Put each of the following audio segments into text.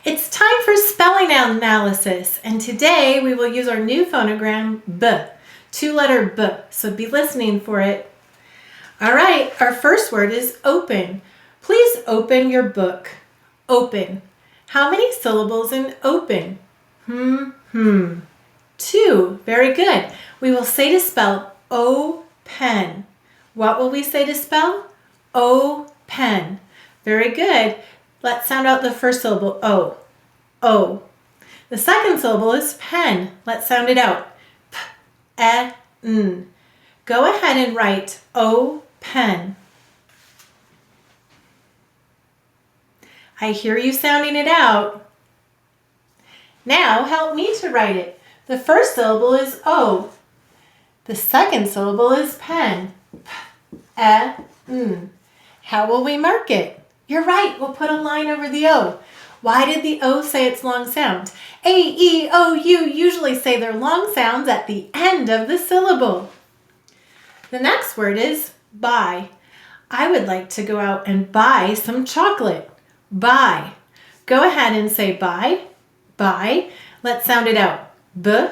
It's time for spelling analysis, and today we will use our new phonogram B, two-letter B, so be listening for it. All right, our first word is open. Please open your book. Open. How many syllables in open? Two. Very good. We will say to spell O-pen. What will we say to spell? O-pen. Very good. Let's sound out the first syllable, O. O. The second syllable is pen. Let's sound it out. P-e-n. Go ahead and write O-pen. I hear you sounding it out. Now help me to write it. The first syllable is O. The second syllable is pen. P-e-n. How will we mark it? You're right, we'll put a line over the O. Why did the O say its long sound? A, E, O, U usually say their long sounds at the end of the syllable. The next word is buy. I would like to go out and buy some chocolate. Buy. Go ahead and say buy. Buy. Let's sound it out. B.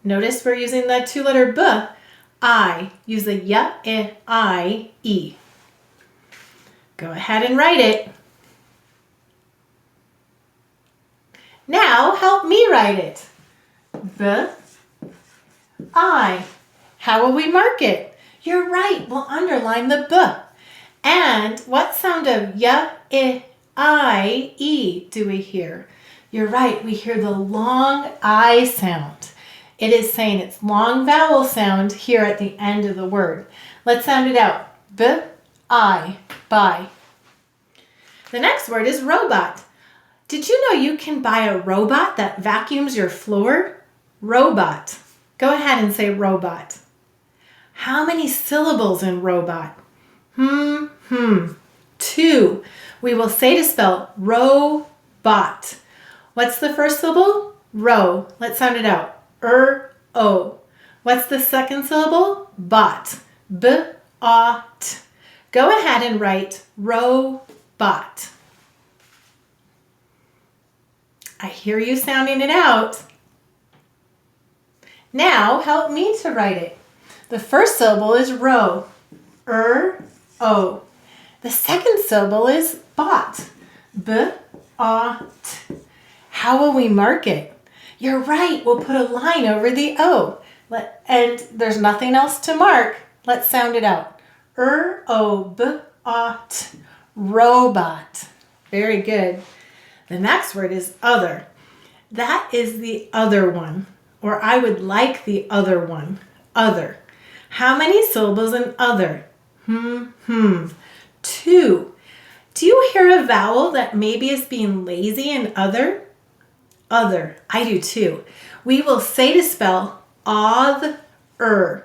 Notice we're using the two-letter B. I. Use the y, I, e. Go ahead and write it. Now help me write it. B, I. How will we mark it? You're right, we'll underline the B. And what sound of y, I, e do we hear? You're right, we hear the long I sound. It is saying its long vowel sound here at the end of the word. Let's sound it out. B, I, buy. The next word is robot. Did you know you can buy a robot that vacuums your floor? Robot. Go ahead and say robot. How many syllables in robot? Two. We will say to spell robot. What's the first syllable? Ro. Let's sound it out. O. What's the second syllable? Bot. B-o-t. Go ahead and write robot. I hear you sounding it out. Now help me to write it. The first syllable is ro. O. The second syllable is bot. B-o-t. How will we mark it? You're right, we'll put a line over the O. And there's nothing else to mark. Let's sound it out. O-b-o-t. Robot. Very good. The next word is other. That is the other one, or I would like the other one. Other. How many syllables in other? Two. Do you hear a vowel that maybe is being lazy in other? Other. I do too. We will say to spell oth-er.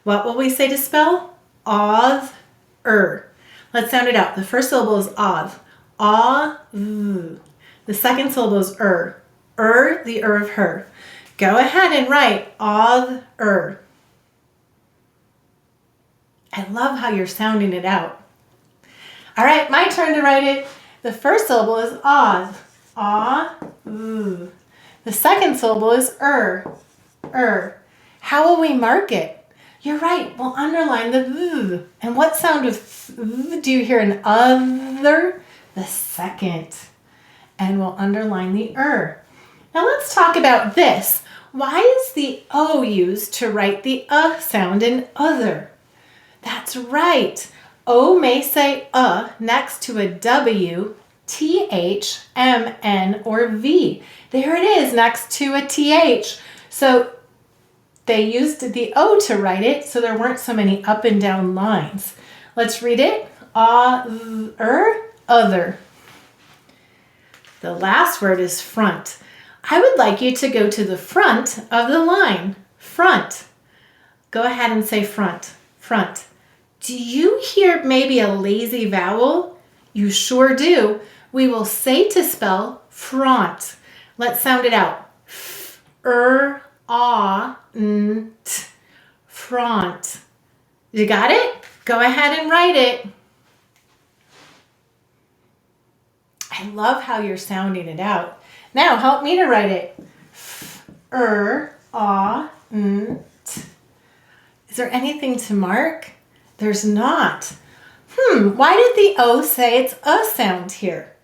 What will we say to spell? Oth-er. Let's sound it out. The first syllable is oth. Oth. The second syllable is the of her. Go ahead and write oth-er. I love how you're sounding it out. All right, my turn to write it. The first syllable is oth. The second syllable is How will we mark it? You're right, we'll underline the v. And what sound of v do you hear in other? The second. And we'll underline the Now let's talk about this. Why is the O used to write the sound in other? That's right. O may say next to a W, TH, MN, or V. There it is next to a TH. So they used the O to write it, so there weren't so many up and down lines. Let's read it. Other. The last word is front. I would like you to go to the front of the line. Front. Go ahead and say front. Front. Do you hear maybe a lazy vowel? You sure do. We will say to spell front. Let's sound it out. F-r-a-n-t. Front. You got it? Go ahead and write it. I love how you're sounding it out. Now help me to write it. T. Is there anything to mark? There's not. Why did the O say it's a sound here?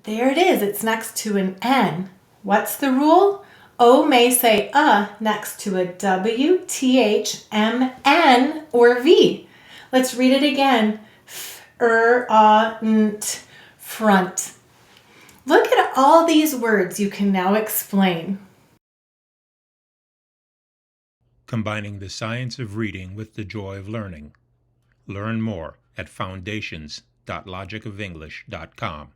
There it is. It's next to an N. What's the rule? O may say next to a W, TH, M, N, or V. Let's read it again. Front. Look at all these words you can now explain. Combining the science of reading with the joy of learning. Learn more at foundations.logicofenglish.com.